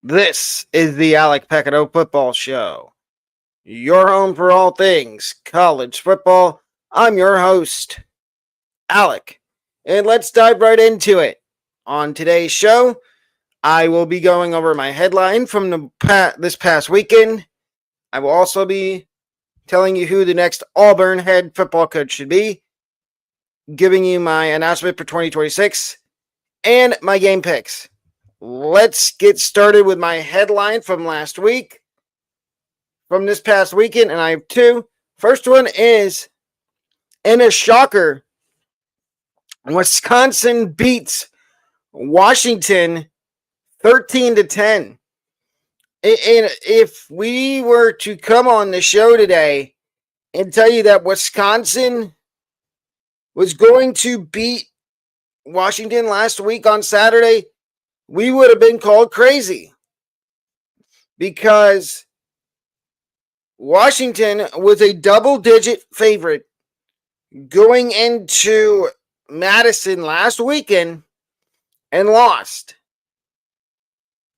This is the Alec Pequignot Football Show, your home for all things college football. I'm your host, Alec, and let's dive right into it. On today's show, I will be going over my headline from this past weekend. I will also be telling you who the next Auburn head football coach should be, giving you my announcement for 2026, and my game picks. Let's get started with my headline from last week, from this past weekend, and I have two. First one is, in a shocker, Wisconsin beats Washington 13-10. And if we were to come on the show today and tell you that Wisconsin was going to beat Washington last week on Saturday, we would have been called crazy, because Washington was a double-digit favorite going into Madison last weekend and lost.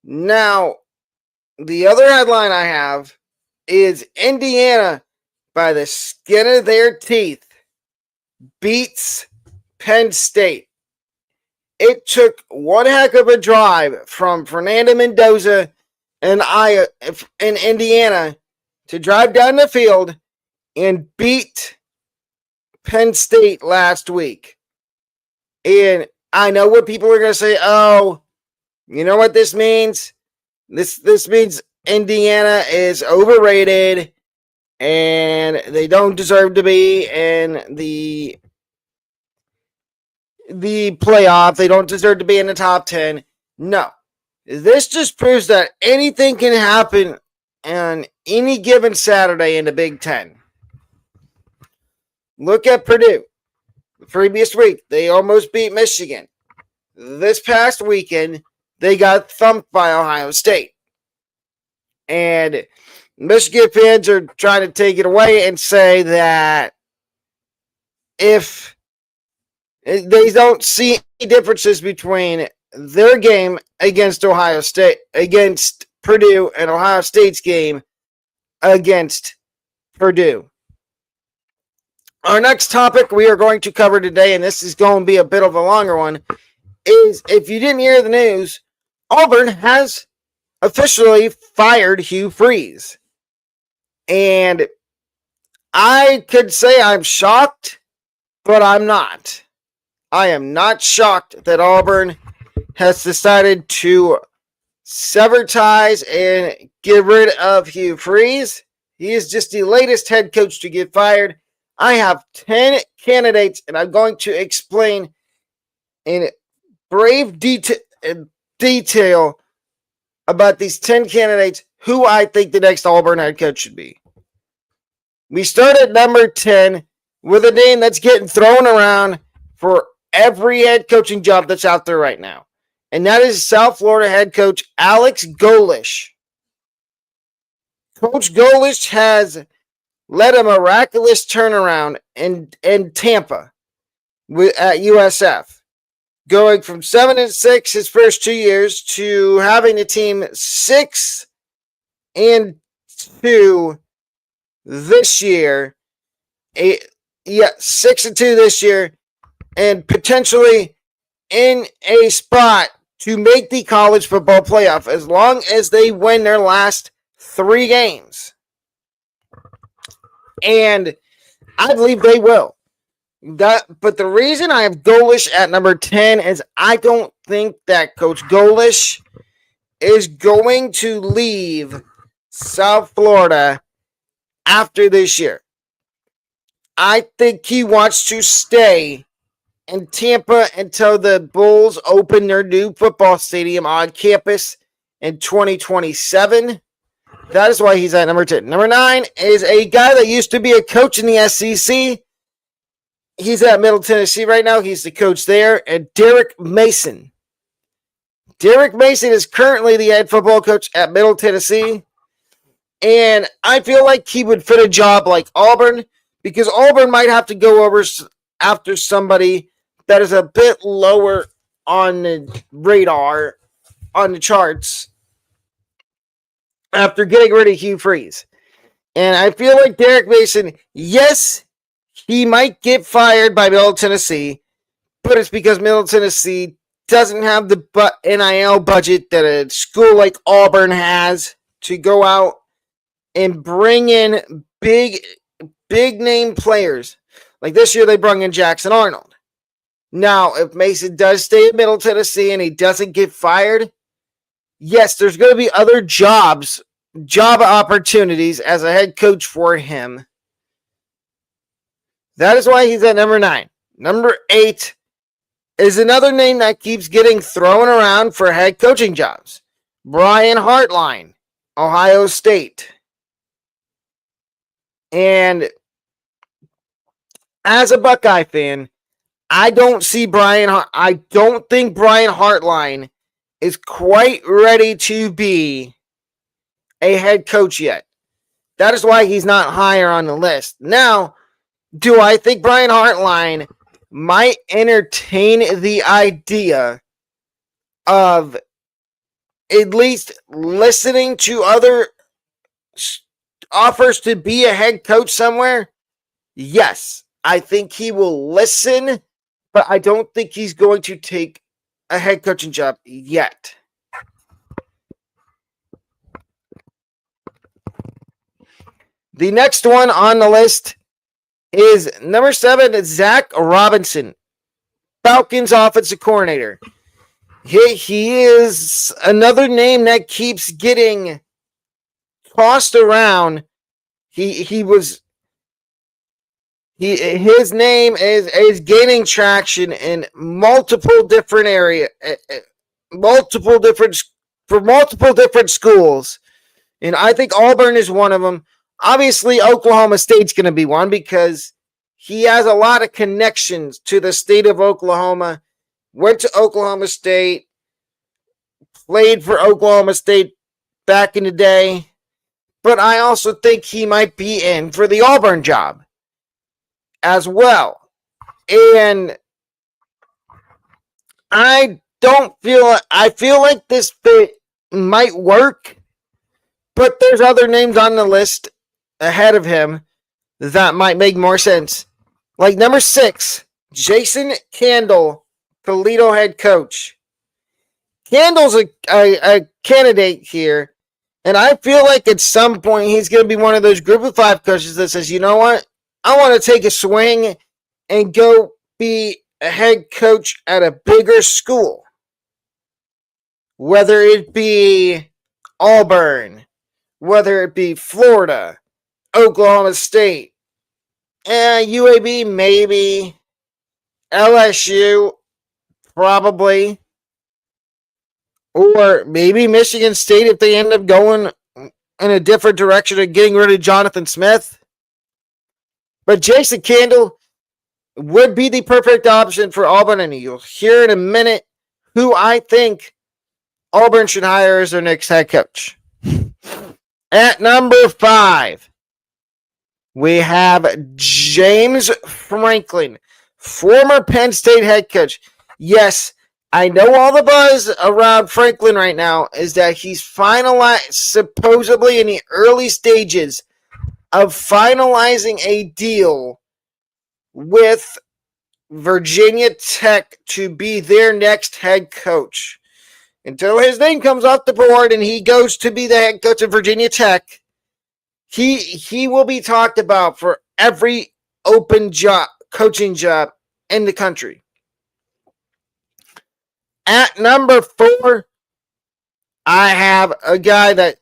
Now, the other headline I have is Indiana, by the skin of their teeth, beats Penn State. It took one heck of a drive from Fernando Mendoza in Indiana to drive down the field and beat Penn State last week. And I know what people are going to say. Oh, you know what this means? This means Indiana is overrated and they don't deserve to be in the playoff. They don't deserve to be in the top 10. No. This just proves that anything can happen on any given Saturday in the Big Ten. Look at Purdue. The previous week, they almost beat Michigan. This past weekend, they got thumped by Ohio State. And Michigan fans are trying to take it away and say that if they don't see any differences between their game against Ohio State, against Purdue, and Ohio State's game against Purdue. Our next topic we are going to cover today, and this is going to be a bit of a longer one, is, if you didn't hear the news, Auburn has officially fired Hugh Freeze. And I could say I'm shocked, but I'm not. I am not shocked that Auburn has decided to sever ties and get rid of Hugh Freeze. He is just the latest head coach to get fired. I have 10 candidates, and I'm going to explain in brave detail about these 10 candidates who I think the next Auburn head coach should be. We start at number 10 with a name that's getting thrown around for every head coaching job that's out there right now. And that is South Florida head coach Alex Golesh. Coach Golesh has led a miraculous turnaround in Tampa at USF, going from 7-6 his first 2 years to having the team 6-2 this year. 6-2 this year, and potentially in a spot to make the college football playoff as long as they win their last 3 games. And I believe they will. But the reason I have Golesh at number 10 is I don't think that Coach Golesh is going to leave South Florida after this year. I think he wants to stay in Tampa until the Bulls open their new football stadium on campus in 2027. That is why he's at number 10. Number 9 is a guy that used to be a coach in the SEC. He's at Middle Tennessee right now. He's the coach there. And Derek Mason. Derek Mason is currently the head football coach at Middle Tennessee. And I feel like he would fit a job like Auburn, because Auburn might have to go over after somebody that is a bit lower on the radar, on the charts, after getting rid of Hugh Freeze. And I feel like Derek Mason, yes, he might get fired by Middle Tennessee, but it's because Middle Tennessee doesn't have the NIL budget that a school like Auburn has to go out and bring in big name players. Like this year, they brought in Jackson Arnold. Now, if Mason does stay in Middle Tennessee and he doesn't get fired, yes, there's going to be other job opportunities as a head coach for him. That is why he's at number 9. Number 8 is another name that keeps getting thrown around for head coaching jobs. Brian Hartline, Ohio State. And as a Buckeye fan, I don't think Brian Hartline is quite ready to be a head coach yet. That is why he's not higher on the list. Now, do I think Brian Hartline might entertain the idea of at least listening to other offers to be a head coach somewhere? Yes, I think he will listen, but I don't think he's going to take a head coaching job yet. The next one on the list is number 7, Zach Robinson, Falcons offensive coordinator. He is another name that keeps getting tossed around. His name is gaining traction in multiple different schools, and I think Auburn is one of them. Obviously, Oklahoma State's going to be one because he has a lot of connections to the state of Oklahoma. Went to Oklahoma State, played for Oklahoma State back in the day, but I also think he might be in for the Auburn job as well. And I feel like this fit might work, but there's other names on the list ahead of him that might make more sense. Like number 6, Jason Candle, Toledo head coach. Candle's a candidate here, and I feel like at some point he's going to be one of those group of 5 coaches that says, you know what? I want to take a swing and go be a head coach at a bigger school. Whether it be Auburn, whether it be Florida, Oklahoma State, UAB maybe, LSU probably, or maybe Michigan State if they end up going in a different direction and getting rid of Jonathan Smith. But Jason Candle would be the perfect option for Auburn, and you'll hear in a minute who I think Auburn should hire as their next head coach. At number 5, we have James Franklin, former Penn State head coach. Yes, I know all the buzz around Franklin right now is that he's supposedly in the early stages of finalizing a deal with Virginia Tech to be their next head coach. Until his name comes off the board and he goes to be the head coach of Virginia Tech, he will be talked about for every open coaching job in the country. At number 4, I have a guy that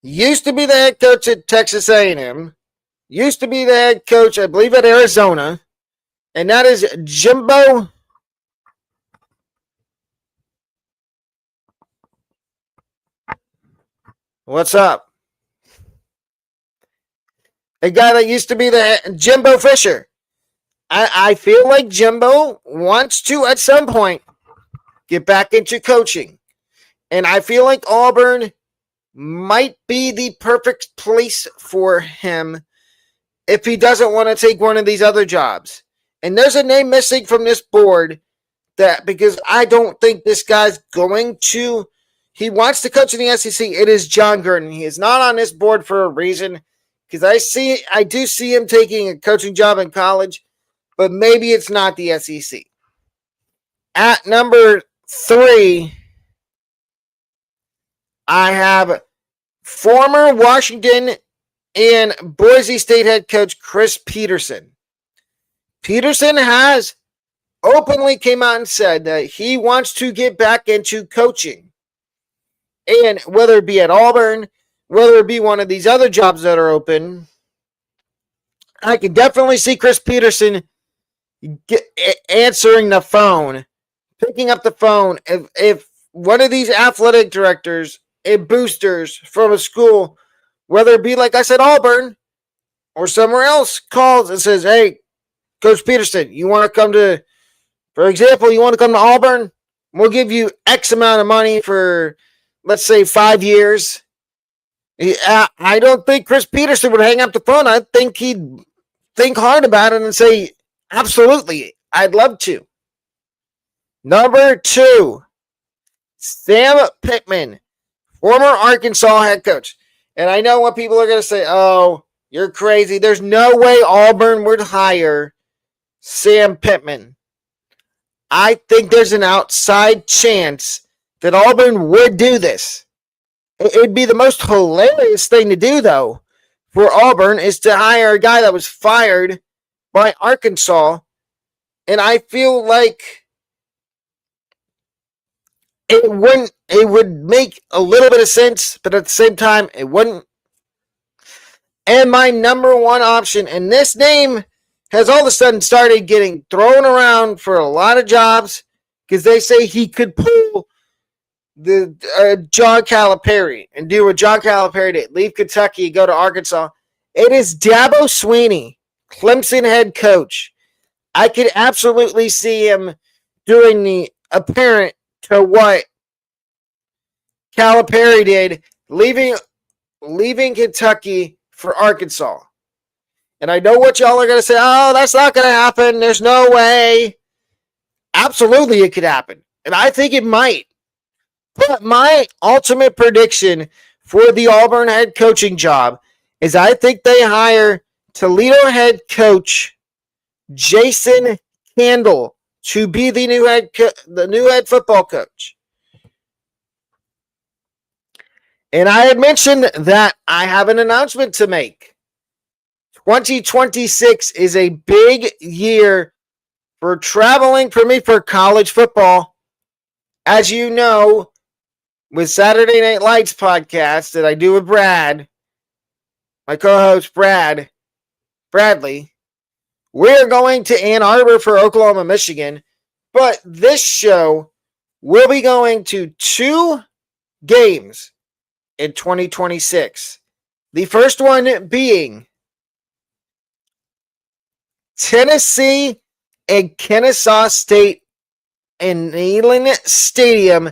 used to be the head coach at Texas A&M, used to be the head coach, I believe, at Arizona, and that is Jimbo. What's up? A guy that used to be Jimbo Fisher. I feel like Jimbo wants to, at some point, get back into coaching. And I feel like Auburn might be the perfect place for him if he doesn't want to take one of these other jobs. And there's a name missing from this board that because I don't think this guy's going to he wants to coach in the SEC. It is John Gruden. He is not on this board for a reason, because I do see him taking a coaching job in college, but maybe it's not the SEC. At number 3, I have former Washington and Boise State head coach Chris Petersen. Petersen has openly came out and said that he wants to get back into coaching. And whether it be at Auburn, whether it be one of these other jobs that are open, I can definitely see Chris Petersen answering the phone, picking up the phone. If one of these athletic directors and boosters from a school, whether it be, like I said, Auburn or somewhere else, calls and says, hey, Coach Petersen, you want to come to, for example, you want to come to Auburn? We'll give you X amount of money for, let's say, 5 years. I don't think Chris Petersen would hang up the phone. I think he'd think hard about it and say, absolutely, I'd love to. Number 2, Sam Pittman, former Arkansas head coach. And I know what people are going to say, oh, you're crazy. There's no way Auburn would hire Sam Pittman. I think there's an outside chance that Auburn would do this. It would be the most hilarious thing to do, though, for Auburn, is to hire a guy that was fired by Arkansas. And I feel like it would make a little bit of sense, but at the same time, it wouldn't. And my number 1 option, and this name has all of a sudden started getting thrown around for a lot of jobs, because they say he could pull the John Calipari and do what John Calipari did, leave Kentucky, go to Arkansas. It is Dabo Swinney, Clemson head coach. I could absolutely see him doing the apparent to what Calipari did, leaving Kentucky for Arkansas. And I know what y'all are going to say, oh, that's not going to happen. There's no way. Absolutely it could happen. And I think it might. But my ultimate prediction for the Auburn head coaching job is I think they hire Toledo head coach Jason Candle to be the new head football coach. And I had mentioned that I have an announcement to make. 2026 is a big year for traveling for me for college football. As you know, with Saturday Night Lights podcast that I do with Brad, my co-host Bradley, we're going to Ann Arbor for Oklahoma, Michigan. But this show will be going to 2 games in 2026. The first one being Tennessee and Kennesaw State in Neyland Stadium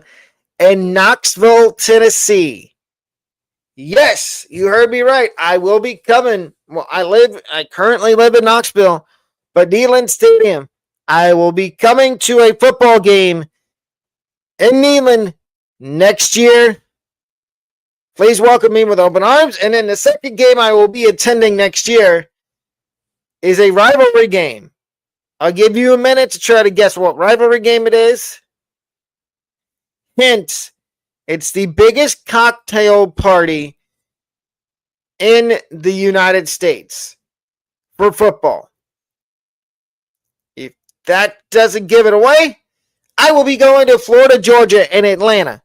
in Knoxville, Tennessee. Yes, you heard me right. I will be coming. Well, I currently live in Knoxville, but Neyland Stadium, I will be coming to a football game in Neyland next year. Please welcome me with open arms. And then the second game I will be attending next year is a rivalry game. I'll give you a minute to try to guess what rivalry game it is. Hint, it's the biggest cocktail party in the United States for football. If that doesn't give it away, I will be going to Florida, Georgia, and Atlanta.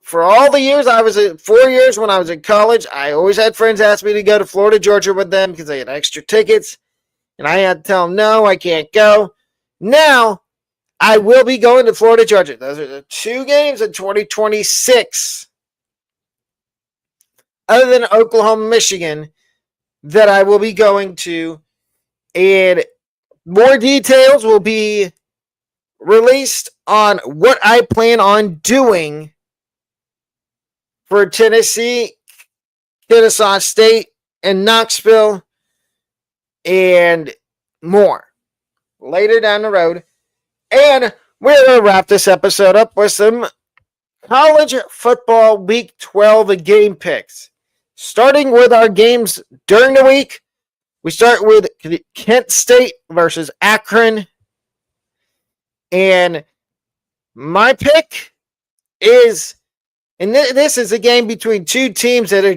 For all the years, 4 years when I was in college, I always had friends ask me to go to Florida, Georgia with them because they had extra tickets. And I had to tell them, no, I can't go. Now, I will be going to Florida, Georgia. Those are the 2 games in 2026. Other than Oklahoma, Michigan, that I will be going to. And more details will be released on what I plan on doing for Tennessee, Kennesaw State, and Knoxville, and more later down the road. And we're going to wrap this episode up with some college football week 12 game picks. Starting with our games during the week, we start with Kent State versus Akron. And my pick is, and this is a game between two teams that are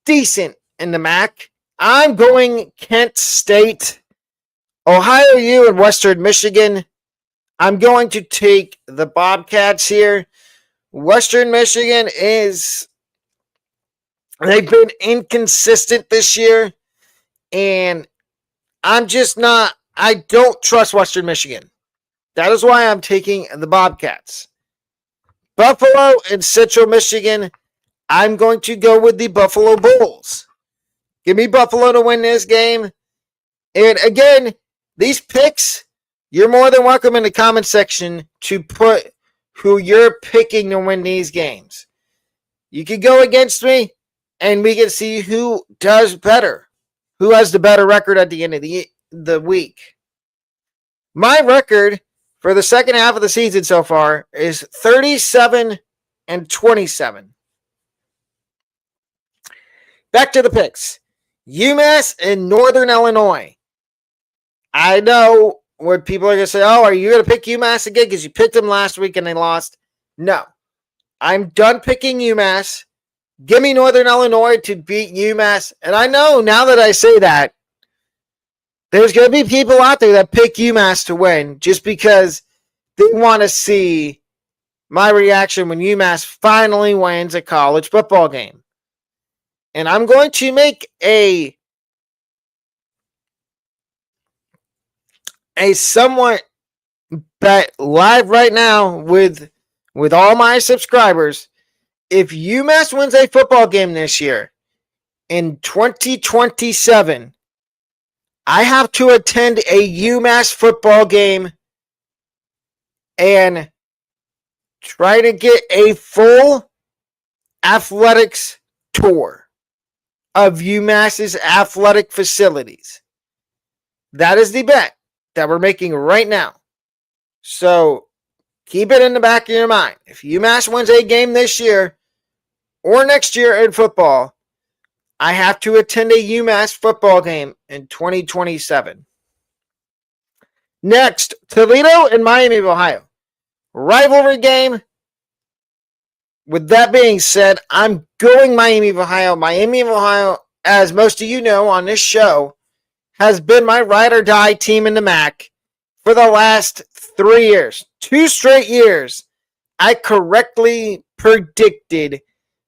decent in the MAC. I'm going Kent State. Ohio U and Western Michigan. I'm going to take the Bobcats here. Western Michigan they've been inconsistent this year, and I don't trust Western Michigan. That is why I'm taking the Bobcats. Buffalo and Central Michigan, I'm going to go with the Buffalo Bulls. Give me Buffalo to win this game. And again, these picks, you're more than welcome in the comment section to put who you're picking to win these games. You can go against me, and we can see who does better, who has the better record at the end of the week. My record for the second half of the season so far is 37-27. Back to the picks. UMass and Northern Illinois. I know what people are going to say, oh, are you going to pick UMass again because you picked them last week and they lost? No. I'm done picking UMass. Give me Northern Illinois to beat UMass. And I know now that I say that, there's going to be people out there that pick UMass to win just because they want to see my reaction when UMass finally wins a college football game. And I'm going to make a somewhat bet live right now with all my subscribers. If UMass wins a football game this year in 2027, I have to attend a UMass football game and try to get a full athletics tour of UMass's athletic facilities. That is the bet that we're making right now. So keep it in the back of your mind. If UMass wins a game this year or next year in football, I have to attend a UMass football game in 2027. Next, Toledo and Miami of Ohio. Rivalry game. With that being said, I'm going Miami of Ohio. Miami of Ohio, as most of you know on this show, has been my ride or die team in the MAC for the last 3 years. 2 straight years, I correctly predicted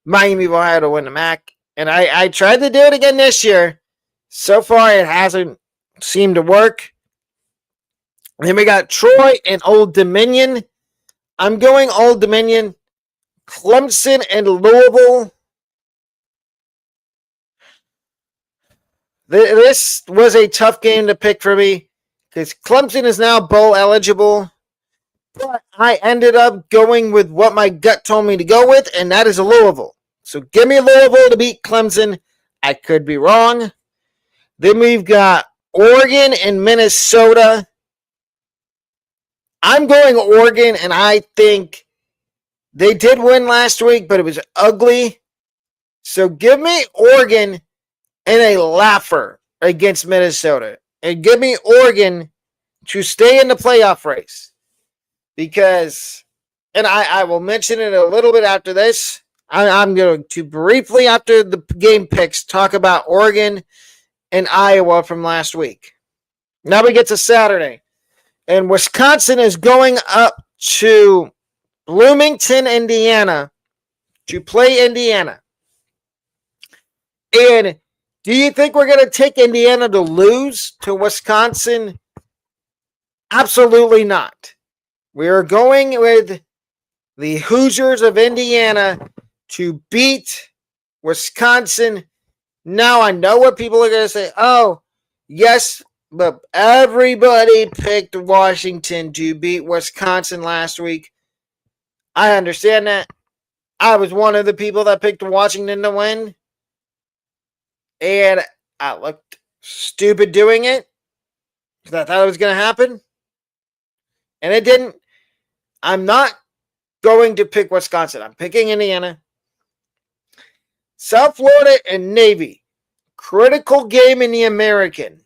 Miami of Ohio to win the MAC. And I tried to do it again this year. So far, it hasn't seemed to work. Then we got Troy and Old Dominion. I'm going Old Dominion. Clemson and Louisville. This was a tough game to pick for me because Clemson is now bowl eligible. But I ended up going with what my gut told me to go with, and that is Louisville. So give me Louisville to beat Clemson. I could be wrong. Then we've got Oregon and Minnesota. I'm going Oregon, and I think they did win last week, but it was ugly. So give me Oregon in a laugher against Minnesota. And give me Oregon to stay in the playoff race. Because, and I will mention it a little bit after this. I'm going to briefly, after the game picks, talk about Oregon and Iowa from last week. Now we get to Saturday. And Wisconsin is going up to Bloomington, Indiana, to play Indiana. And do you think we're going to take Indiana to lose to Wisconsin? Absolutely not. We are going with the Hoosiers of Indiana to beat Wisconsin. Now, I know what people are going to say. Oh, yes, but everybody picked Washington to beat Wisconsin last week. I understand that. I was one of the people that picked Washington to win. And I looked stupid doing it. Because I thought it was going to happen. And it didn't. I'm not going to pick Wisconsin. I'm picking Indiana. South Florida and Navy. Critical game in the American.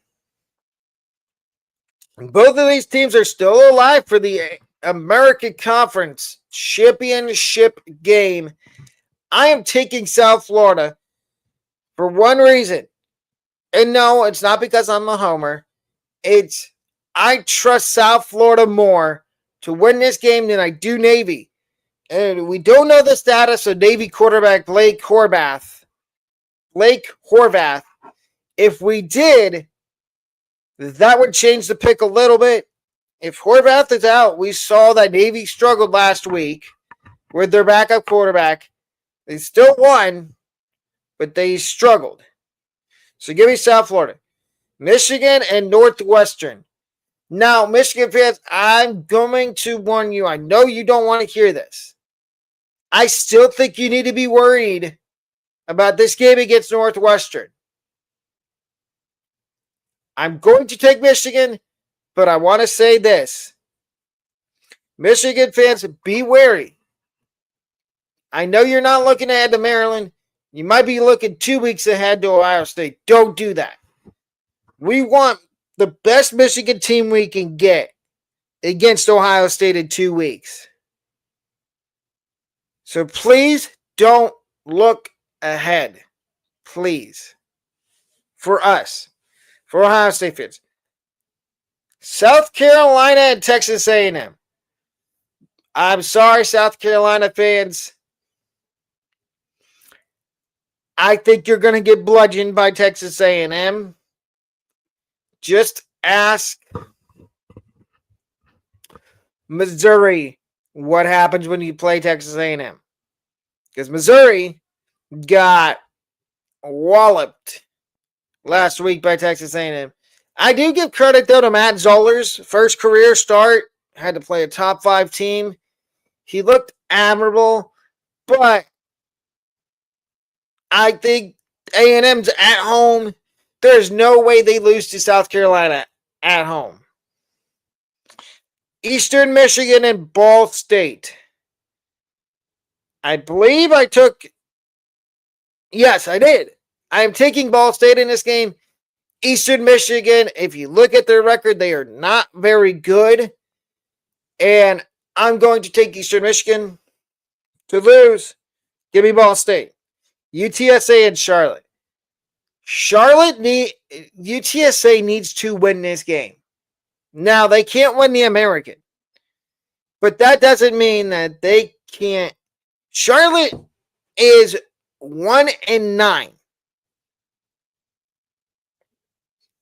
Both of these teams are still alive for the American Conference Championship game. I am taking South Florida for one reason. And no, it's not because I'm a homer. It's I trust South Florida more to win this game than I do Navy. And we don't know the status of Navy quarterback Blake Horvath. If we did, that would change the pick a little bit. If Horvath is out, we saw that Navy struggled last week with their backup quarterback. They still won, but they struggled. So give me South Florida. Michigan and Northwestern. Now, Michigan fans, I'm going to warn you. I know you don't want to hear this. I still think you need to be worried about this game against Northwestern. I'm going to take Michigan, but I want to say this. Michigan fans, be wary. I know you're not looking ahead to Maryland. You might be looking 2 weeks ahead to Ohio State. Don't do that. We want the best Michigan team we can get against Ohio State in 2 weeks. So please don't look ahead. Please. For us. For Ohio State fans. South Carolina and Texas A&M. I'm sorry, South Carolina fans. I think you're going to get bludgeoned by Texas A&M. Just ask Missouri what happens when you play Texas A&M. Because Missouri got walloped last week by Texas A&M. I do give credit, though, to Matt Zoller's first career start. Had to play a top 5 team. He looked admirable, but I think A&M's at home. There's no way they lose to South Carolina at home. Eastern Michigan and Ball State. I believe I took... Yes, I did. I am taking Ball State in this game. Eastern Michigan, if you look at their record, they are not very good. And I'm going to take Eastern Michigan to lose. Give me Ball State. UTSA and Charlotte. UTSA needs to win this game. Now, they can't win the American. But that doesn't mean that they can't. Charlotte is 1-9.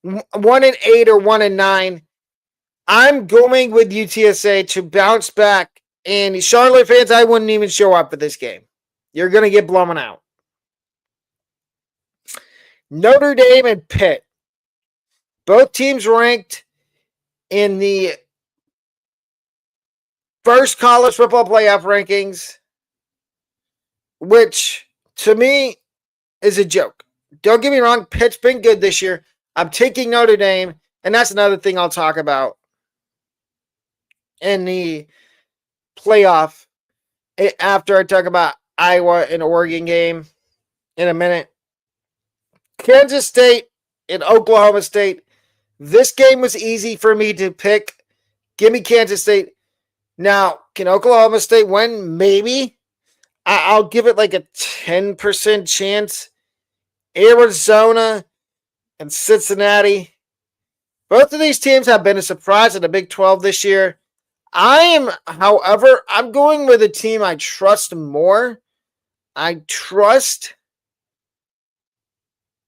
1-8 or 1-9. I'm going with UTSA to bounce back. And Charlotte fans, I wouldn't even show up for this game. You're going to get blown out. Notre Dame and Pitt. Both teams ranked in the first college football playoff rankings, which to me is a joke. Don't get me wrong, Pitt's been good this year. I'm taking Notre Dame, and that's another thing I'll talk about in the playoff after I talk about Iowa and Oregon game in a minute. Kansas State and Oklahoma State. This game was easy for me to pick. Give me Kansas State. Now, can Oklahoma State win? Maybe. I'll give it like a 10% chance. Arizona and Cincinnati. Both of these teams have been a surprise in the Big 12 this year. However, I'm going with a team I trust more. I trust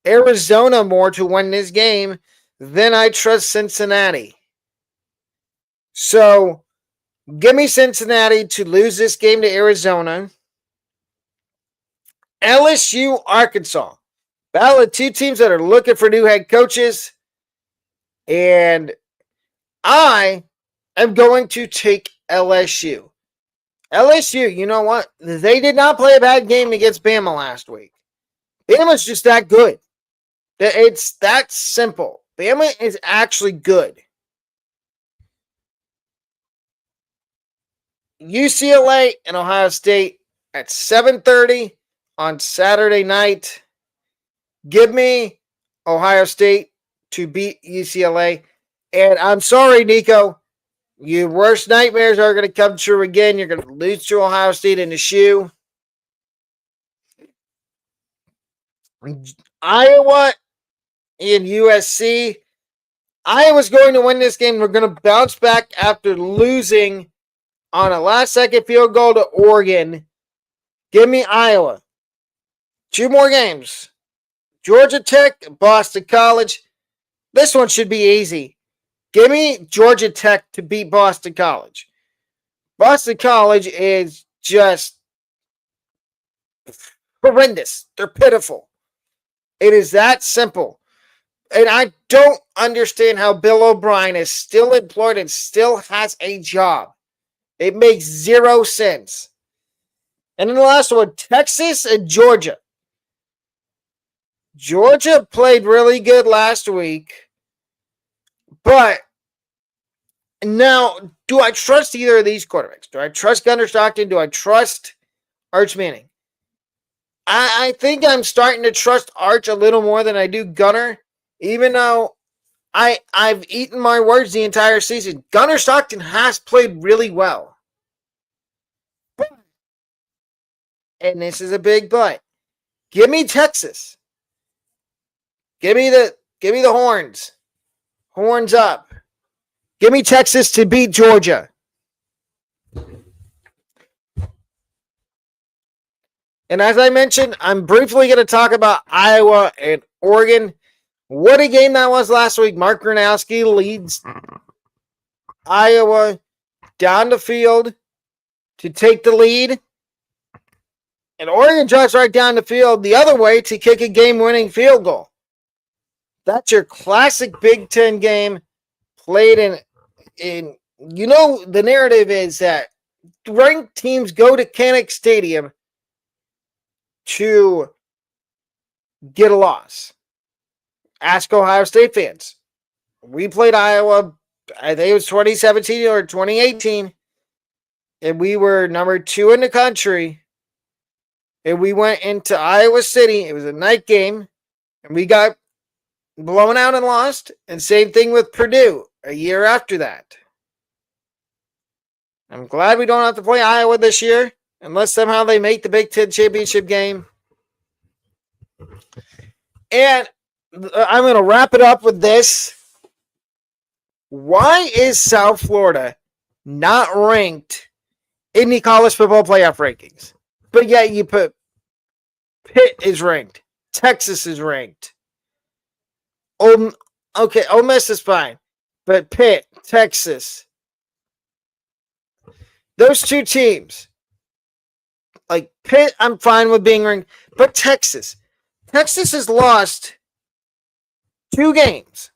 Arizona more to win this game than I trust Cincinnati. So, give me Cincinnati to lose this game to Arizona. LSU, Arkansas. Battle of two teams that are looking for new head coaches. And I am going to take LSU. LSU, you know what? They did not play a bad game against Bama last week. Bama's just that good. It's that simple. Bama is actually good. UCLA and Ohio State at 7:30 on Saturday night. Give me Ohio State to beat UCLA. And I'm sorry, Nico. Your worst nightmares are going to come true again. You're going to lose to Ohio State in the shoe. Iowa and USC. Iowa's going to win this game. We're going to bounce back after losing on a last-second field goal to Oregon. Give me Iowa. 2 more games. Georgia Tech, Boston College. This one should be easy. Give me Georgia Tech to beat Boston College. Boston College is just horrendous. They're pitiful. It is that simple. And I don't understand how Bill O'Brien is still employed and still has a job. It makes 0 sense. And then the last one, Texas and Georgia. Georgia played really good last week. But now, do I trust either of these quarterbacks? Do I trust Gunnar Stockton? Do I trust Arch Manning? I think I'm starting to trust Arch a little more than I do Gunnar, even though I've eaten my words the entire season. Gunnar Stockton has played really well. And this is a big but. Give me Texas. Give me the horns. Horns up. Give me Texas to beat Georgia. And as I mentioned, I'm briefly going to talk about Iowa and Oregon. What a game that was last week. Mark Gronowski leads Iowa down the field to take the lead. And Oregon drives right down the field the other way to kick a game-winning field goal. That's your classic Big Ten game played in the narrative is that ranked teams go to Kinnick Stadium to get a loss. Ask Ohio State fans. We played Iowa, I think it was 2017 or 2018, and we were number 2 in the country, and we went into Iowa City. It was a night game, and we got blown out and lost, and same thing with Purdue a year after that. I'm glad we don't have to play Iowa this year, unless somehow they make the Big Ten championship game. And I'm going to wrap it up with this. Why is South Florida not ranked in the college football playoff rankings? But yet you put Pitt is ranked. Texas is ranked. Ole Miss is fine. But Pitt, Texas, those 2 teams, like Pitt, I'm fine with being ranked. But Texas has lost 2 games.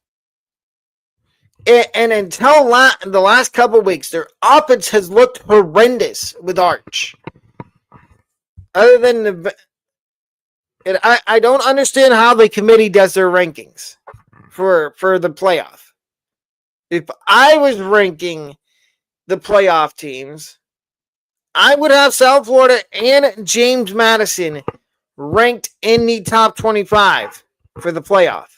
And until the last couple of weeks, their offense has looked horrendous with Arch. Other than I don't understand how the committee does their rankings for the playoff. If I was ranking the playoff teams, I would have South Florida and James Madison ranked in the top 25 for the playoff.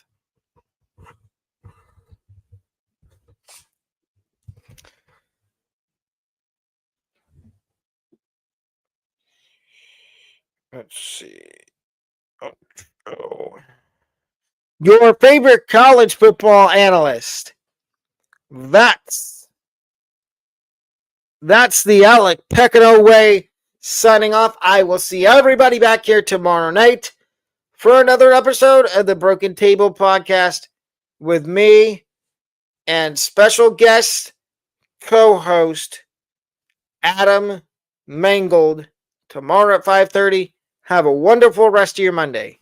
Let's see. Your favorite college football analyst. That's the Alec Pequignot way signing off. I will see everybody back here tomorrow night for another episode of the Broken Table podcast with me and special guest co-host Adam Mangold tomorrow at 5:30. Have a wonderful rest of your Monday.